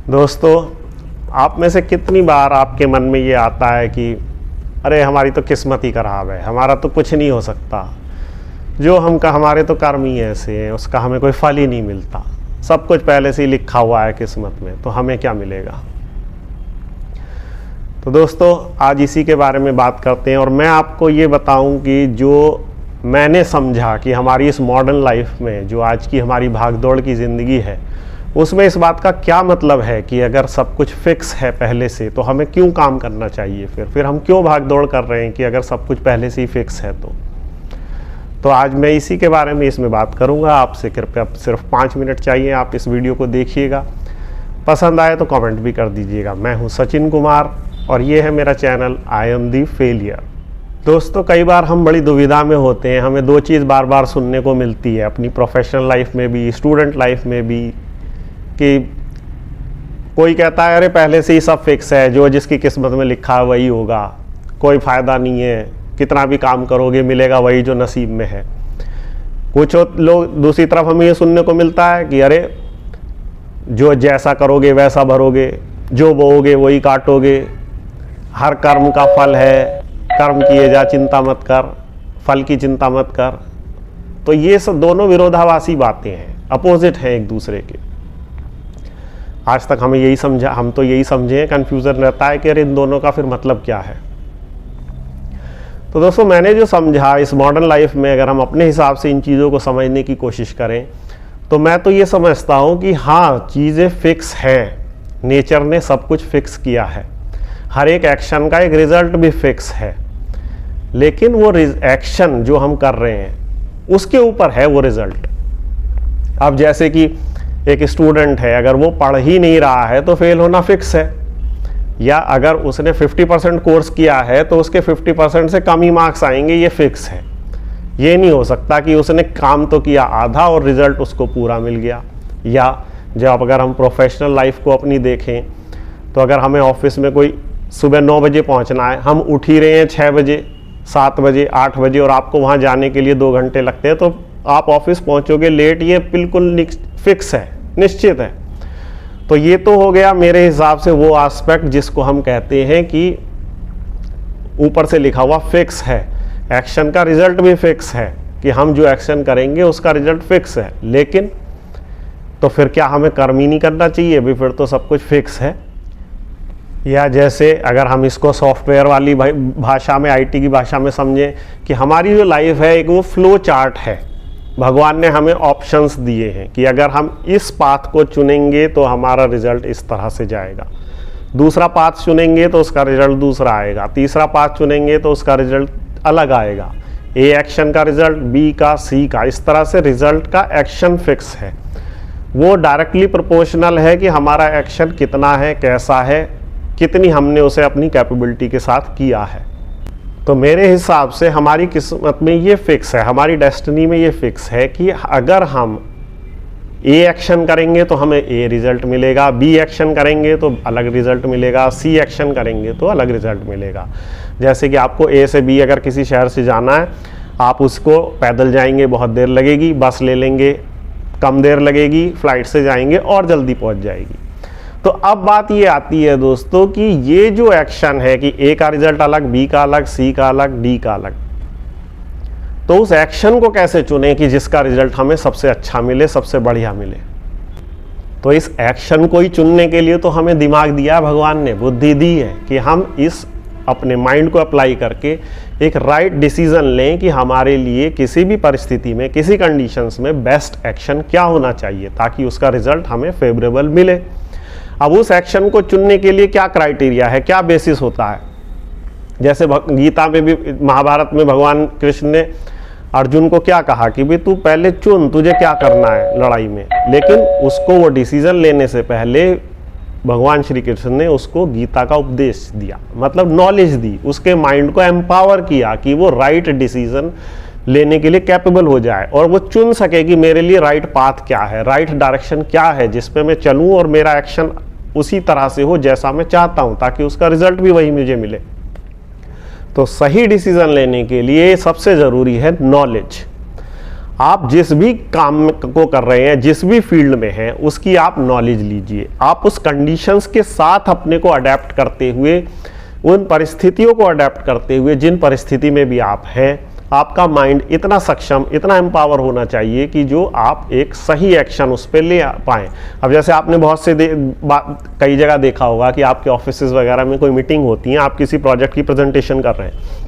दोस्तों, आप में से कितनी बार आपके मन में ये आता है कि अरे हमारी तो किस्मत ही खराब है, हमारा तो कुछ नहीं हो सकता, जो हमारे तो कर्म ही ऐसे हैं, उसका हमें कोई फल ही नहीं मिलता, सब कुछ पहले से ही लिखा हुआ है किस्मत में, तो हमें क्या मिलेगा। तो दोस्तों, आज इसी के बारे में बात करते हैं और मैं आपको ये बताऊं कि जो मैंने समझा कि हमारी इस मॉडर्न लाइफ में जो आज की हमारी भागदौड़ की ज़िंदगी है, उसमें इस बात का क्या मतलब है कि अगर सब कुछ फिक्स है पहले से तो हमें क्यों काम करना चाहिए, फिर हम क्यों भागदौड़ कर रहे हैं कि अगर सब कुछ पहले से ही फिक्स है। तो आज मैं इसी के बारे में इसमें बात करूंगा। आपसे कृपया सिर्फ 5 मिनट चाहिए, आप इस वीडियो को देखिएगा, पसंद आए तो कमेंट भी कर दीजिएगा। मैं हूं सचिन कुमार और ये है मेरा channel I am the failure. दोस्तों, कई बार हम बड़ी दुविधा में होते हैं, हमें 2 चीज़ बार बार सुनने को मिलती है अपनी प्रोफेशनल लाइफ में भी, स्टूडेंट लाइफ में भी, कि कोई कहता है अरे पहले से ही सब फिक्स है, जो जिसकी किस्मत में लिखा है वही होगा, कोई फ़ायदा नहीं है, कितना भी काम करोगे मिलेगा वही जो नसीब में है। कुछ लोग दूसरी तरफ हमें ये सुनने को मिलता है कि अरे जो जैसा करोगे वैसा भरोगे, जो बोओगे वही काटोगे, हर कर्म का फल है, कर्म किए जा चिंता मत कर, फल की चिंता मत कर। तो ये सब दोनों विरोधाभासी बातें हैं, अपोजिट हैं एक दूसरे के। आज तक हम तो यही समझे, कन्फ्यूज़न रहता है कि अरे इन दोनों का फिर मतलब क्या है। तो दोस्तों, मैंने जो समझा इस मॉडर्न लाइफ में अगर हम अपने हिसाब से इन चीज़ों को समझने की कोशिश करें तो मैं तो ये समझता हूँ कि हाँ, चीज़ें फिक्स हैं, नेचर ने सब कुछ फिक्स किया है, हर एक एक्शन का एक रिज़ल्ट भी फिक्स है, लेकिन वो एक्शन जो हम कर रहे हैं उसके ऊपर है वो रिज़ल्ट। अब जैसे कि एक स्टूडेंट है, अगर वो पढ़ ही नहीं रहा है तो फेल होना फिक्स है, या अगर उसने 50% कोर्स किया है तो उसके 50% से कम ही मार्क्स आएंगे, ये फिक्स है। ये नहीं हो सकता कि उसने काम तो किया आधा और रिज़ल्ट उसको पूरा मिल गया। या जब अगर हम प्रोफेशनल लाइफ को अपनी देखें तो अगर हमें ऑफिस में कोई सुबह 9 बजे पहुंचना है, हम उठ ही रहे हैं 6 बजे, 7 बजे, 8 बजे और आपको वहां जाने के लिए 2 घंटे लगते हैं, तो आप ऑफिस पहुंचोगे लेट, ये बिल्कुल फिक्स है, निश्चित है। तो ये तो हो गया मेरे हिसाब से वो एस्पेक्ट जिसको हम कहते हैं कि ऊपर से लिखा हुआ फिक्स है, एक्शन का रिजल्ट भी फिक्स है कि हम जो एक्शन करेंगे उसका रिजल्ट फिक्स है। लेकिन तो फिर क्या हमें कर्म ही नहीं करना चाहिए भी, फिर तो सब कुछ फिक्स है। या जैसे अगर हम इसको सॉफ्टवेयर वाली भाषा में, आईटी की भाषा में समझें कि हमारी जो लाइफ है एक वो फ्लो चार्ट है, भगवान ने हमें ऑप्शंस दिए हैं कि अगर हम इस पाथ को चुनेंगे तो हमारा रिजल्ट इस तरह से जाएगा, दूसरा पाथ चुनेंगे तो उसका रिजल्ट दूसरा आएगा, तीसरा पाथ चुनेंगे तो उसका रिजल्ट अलग आएगा, ए एक्शन का रिजल्ट बी का, सी का, इस तरह से रिजल्ट का एक्शन फिक्स है। वो डायरेक्टली प्रोपोर्शनल है कि हमारा एक्शन कितना है, कैसा है, कितनी हमने उसे अपनी कैपेबिलिटी के साथ किया है। तो मेरे हिसाब से हमारी किस्मत में ये फिक्स है, हमारी डेस्टिनी में ये फिक्स है कि अगर हम ए एक्शन करेंगे तो हमें ए रिजल्ट मिलेगा, बी एक्शन करेंगे तो अलग रिजल्ट मिलेगा, सी एक्शन करेंगे तो अलग रिजल्ट मिलेगा। जैसे कि आपको ए से बी अगर किसी शहर से जाना है, आप उसको पैदल जाएंगे बहुत देर लगेगी, बस ले लेंगे कम देर लगेगी, फ्लाइट से जाएंगे और जल्दी पहुंच जाएगी। तो अब बात ये आती है दोस्तों कि ये जो एक्शन है कि ए का रिजल्ट अलग, बी का अलग, सी का अलग, डी का अलग, तो उस एक्शन को कैसे चुने कि जिसका रिजल्ट हमें सबसे अच्छा मिले, सबसे बढ़िया मिले। तो इस एक्शन को ही चुनने के लिए तो हमें दिमाग दिया है भगवान ने, बुद्धि दी है कि हम इस अपने माइंड को अप्लाई करके एक राइट डिसीजन लें कि हमारे लिए किसी भी परिस्थिति में, किसी कंडीशंस में बेस्ट एक्शन क्या होना चाहिए ताकि उसका रिजल्ट हमें फेवरेबल मिले। अब उस एक्शन को चुनने के लिए क्या क्राइटेरिया है, क्या बेसिस होता है। जैसे गीता में भी, महाभारत में भगवान कृष्ण ने अर्जुन को क्या कहा कि भाई तू पहले चुन तुझे क्या करना है लड़ाई में, लेकिन उसको वो डिसीजन लेने से पहले भगवान श्री कृष्ण ने उसको गीता का उपदेश दिया, मतलब नॉलेज दी, उसके माइंड को एम्पावर किया कि वो राइट डिसीजन लेने के लिए कैपेबल हो जाए और वो चुन सके कि मेरे लिए राइट पाथ क्या है, राइट डायरेक्शन क्या है जिस पे मैं चलूं और मेरा एक्शन उसी तरह से हो जैसा मैं चाहता हूं, ताकि उसका रिजल्ट भी वही मुझे मिले। तो सही डिसीजन लेने के लिए सबसे ज़रूरी है नॉलेज। आप जिस भी काम को कर रहे हैं, जिस भी फील्ड में हैं, उसकी आप नॉलेज लीजिए। आप उस कंडीशंस के साथ अपने को अडेप्ट करते हुए, उन परिस्थितियों को अडेप्ट करते हुए जिन परिस्थिति में भी आप हैं, आपका माइंड इतना सक्षम, इतना एम्पावर होना चाहिए कि जो आप एक सही एक्शन उस पर ले पाएँ। अब जैसे आपने बहुत से कई जगह देखा होगा कि आपके ऑफिसेज वगैरह में कोई मीटिंग होती है, आप किसी प्रोजेक्ट की प्रेजेंटेशन कर रहे हैं,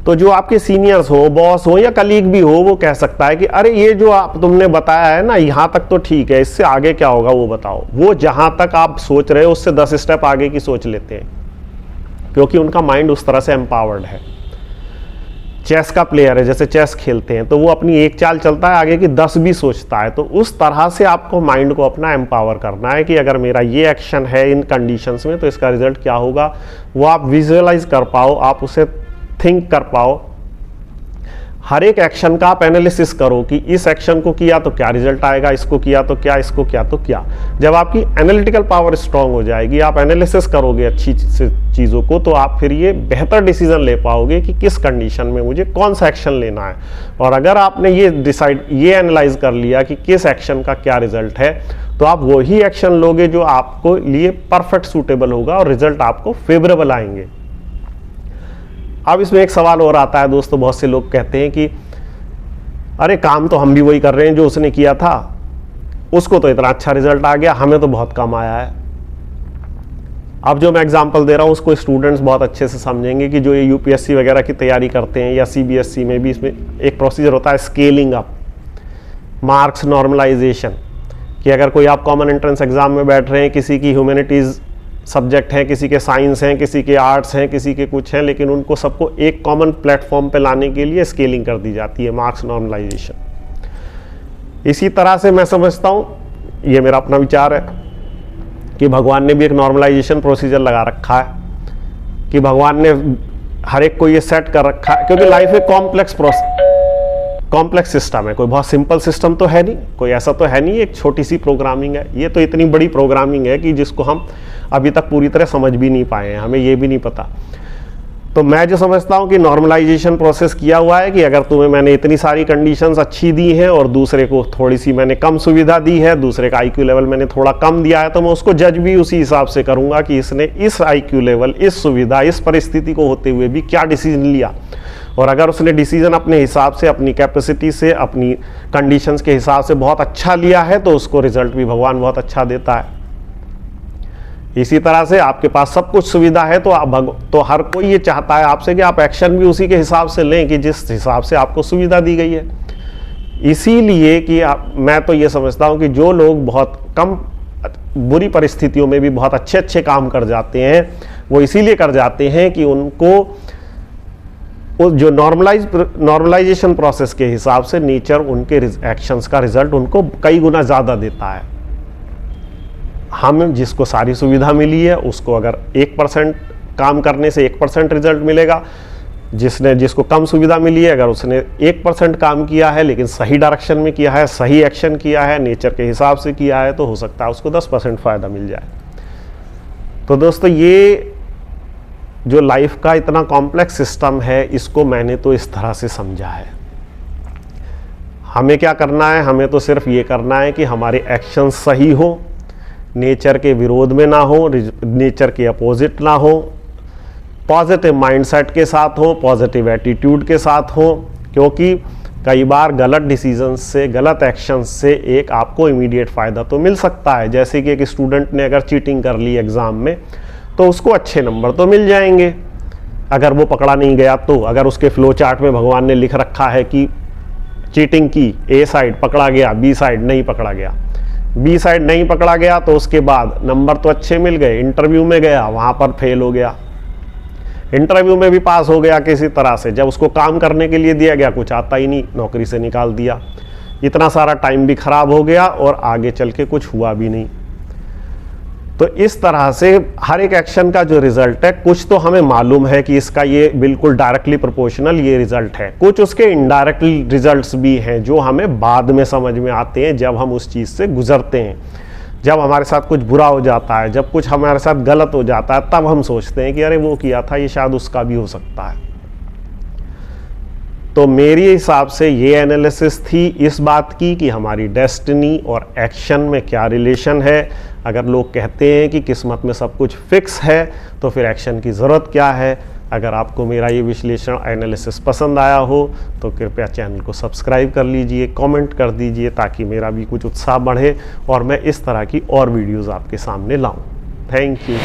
तो जो आपके सीनियर्स हो, बॉस हो या कलीग भी हो, वो कह सकता है कि अरे ये जो आप तुमने बताया है ना, यहाँ तक तो ठीक है, इससे आगे क्या होगा वो बताओ। वो जहाँ तक आप सोच रहे हो उससे 10 स्टेप आगे की सोच लेते हैं, क्योंकि उनका माइंड उस तरह से एम्पावर्ड है। चेस का प्लेयर है, जैसे चेस खेलते हैं तो वो अपनी एक चाल चलता है, आगे की 10 भी सोचता है। तो उस तरह से आपको माइंड को अपना एम्पावर करना है कि अगर मेरा ये एक्शन है इन कंडीशंस में तो इसका रिजल्ट क्या होगा, वो आप विजुअलाइज कर पाओ, आप उसे थिंक कर पाओ। हर एक एक्शन का आप एनालिसिस करो कि इस एक्शन को किया तो क्या रिजल्ट आएगा, इसको किया तो क्या, इसको किया तो क्या। जब आपकी एनालिटिकल पावर स्ट्रांग हो जाएगी, आप एनालिसिस करोगे अच्छी चीज़ों को, तो आप फिर ये बेहतर डिसीजन ले पाओगे कि किस कंडीशन में मुझे कौन सा एक्शन लेना है। और अगर आपने ये एनालाइज कर लिया कि किस एक्शन का क्या रिजल्ट है, तो आप वही एक्शन लोगे जो आपको लिए परफेक्ट सूटेबल होगा और रिजल्ट आपको फेवरेबल आएंगे। अब इसमें एक सवाल और आता है दोस्तों, बहुत से लोग कहते हैं कि अरे काम तो हम भी वही कर रहे हैं जो उसने किया था, उसको तो इतना अच्छा रिजल्ट आ गया, हमें तो बहुत कम आया है। अब जो मैं एग्जांपल दे रहा हूँ उसको स्टूडेंट्स बहुत अच्छे से समझेंगे कि जो ये यूपीएससी वगैरह की तैयारी करते हैं या सीबीएसई में भी, इसमें एक प्रोसीजर होता है स्केलिंग अप, मार्क्स नॉर्मलाइजेशन। कि अगर कोई आप कॉमन एंट्रेंस एग्जाम में बैठ रहे हैं, किसी की ह्यूमैनिटीज़ सब्जेक्ट हैं, किसी के साइंस हैं, किसी के आर्ट्स हैं, किसी के कुछ हैं, लेकिन उनको सबको एक कॉमन प्लेटफॉर्म पे लाने के लिए स्केलिंग कर दी जाती है, मार्क्स नॉर्मलाइजेशन। इसी तरह से मैं समझता हूँ, ये मेरा अपना विचार है, कि भगवान ने भी एक नॉर्मलाइजेशन प्रोसीजर लगा रखा है, कि भगवान ने हर एक को ये सेट कर रखा है, क्योंकि लाइफ एक कॉम्प्लेक्स सिस्टम है। कोई बहुत सिंपल सिस्टम तो है नहीं, कोई ऐसा तो है नहीं एक छोटी सी प्रोग्रामिंग है। ये तो इतनी बड़ी प्रोग्रामिंग है कि जिसको हम अभी तक पूरी तरह समझ भी नहीं पाए हैं, हमें ये भी नहीं पता। तो मैं जो समझता हूँ कि नॉर्मलाइजेशन प्रोसेस किया हुआ है कि अगर तुम्हें मैंने इतनी सारी कंडीशंस अच्छी दी हैं और दूसरे को थोड़ी सी मैंने कम सुविधा दी है, दूसरे का आईक्यू लेवल मैंने थोड़ा कम दिया है, तो मैं उसको जज भी उसी हिसाब से करूँगा कि इसने इस आईक्यू लेवल, इस सुविधा, इस परिस्थिति को होते हुए भी क्या डिसीजन लिया। और अगर उसने डिसीजन अपने हिसाब से, अपनी कैपेसिटी से, अपनी कंडीशंस के हिसाब से बहुत अच्छा लिया है, तो उसको रिजल्ट भी भगवान बहुत अच्छा देता है। इसी तरह से आपके पास सब कुछ सुविधा है तो हर कोई ये चाहता है आपसे कि आप एक्शन भी उसी के हिसाब से लें कि जिस हिसाब से आपको सुविधा दी गई है। इसीलिए कि मैं तो ये समझता हूँ कि जो लोग बहुत कम बुरी परिस्थितियों में भी बहुत अच्छे अच्छे काम कर जाते हैं, वो इसीलिए कर जाते हैं कि उनको जो नॉर्मलाइजेशन प्रोसेस के हिसाब से नेचर उनके एक्शंस का रिजल्ट उनको कई गुना ज़्यादा देता है। हम जिसको सारी सुविधा मिली है उसको अगर 1% काम करने से 1% रिजल्ट मिलेगा, जिसको कम सुविधा मिली है अगर उसने 1% काम किया है लेकिन सही डायरेक्शन में किया है, सही एक्शन किया है, नेचर के हिसाब से किया है, तो हो सकता है उसको 10% फ़ायदा मिल जाए। तो दोस्तों ये जो लाइफ का इतना कॉम्प्लेक्स सिस्टम है, इसको मैंने तो इस तरह से समझा है। हमें क्या करना है, हमें तो सिर्फ ये करना है कि हमारे एक्शन सही हो, नेचर के विरोध में ना हो, नेचर के अपोजिट ना हो, पॉजिटिव माइंडसेट के साथ हो, पॉजिटिव एटीट्यूड के साथ हो। क्योंकि कई बार गलत डिसीजन से, गलत एक्शन से एक आपको इमीडिएट फ़ायदा तो मिल सकता है। जैसे कि एक स्टूडेंट ने अगर चीटिंग कर ली एग्ज़ाम में तो उसको अच्छे नंबर तो मिल जाएंगे अगर वो पकड़ा नहीं गया। तो अगर उसके फ्लो चार्ट में भगवान ने लिख रखा है कि चीटिंग की, ए साइड पकड़ा गया, बी साइड नहीं पकड़ा गया, बी साइड नहीं पकड़ा गया, तो उसके बाद नंबर तो अच्छे मिल गए, इंटरव्यू में गया वहाँ पर फेल हो गया, इंटरव्यू में भी पास हो गया किसी तरह से, जब उसको काम करने के लिए दिया गया कुछ आता ही नहीं, नौकरी से निकाल दिया, इतना सारा टाइम भी खराब हो गया और आगे चल के कुछ हुआ भी नहीं। तो इस तरह से हर एक एक्शन का जो रिजल्ट है, कुछ तो हमें मालूम है कि इसका ये बिल्कुल डायरेक्टली प्रोपोर्शनल ये रिजल्ट है, कुछ उसके इनडायरेक्ट रिजल्ट्स भी हैं जो हमें बाद में समझ में आते हैं जब हम उस चीज़ से गुजरते हैं। जब हमारे साथ कुछ बुरा हो जाता है, जब कुछ हमारे साथ गलत हो जाता है, तब हम सोचते हैं कि अरे वो किया था, ये शायद उसका भी हो सकता है। तो मेरे हिसाब से ये एनालिसिस थी इस बात की कि हमारी डेस्टिनी और एक्शन में क्या रिलेशन है। अगर लोग कहते हैं कि किस्मत में सब कुछ फिक्स है तो फिर एक्शन की ज़रूरत क्या है। अगर आपको मेरा ये विश्लेषण एनालिसिस पसंद आया हो तो कृपया चैनल को सब्सक्राइब कर लीजिए, कमेंट कर दीजिए ताकि मेरा भी कुछ उत्साह बढ़े और मैं इस तरह की और वीडियोज़ आपके सामने लाऊं। Thank you.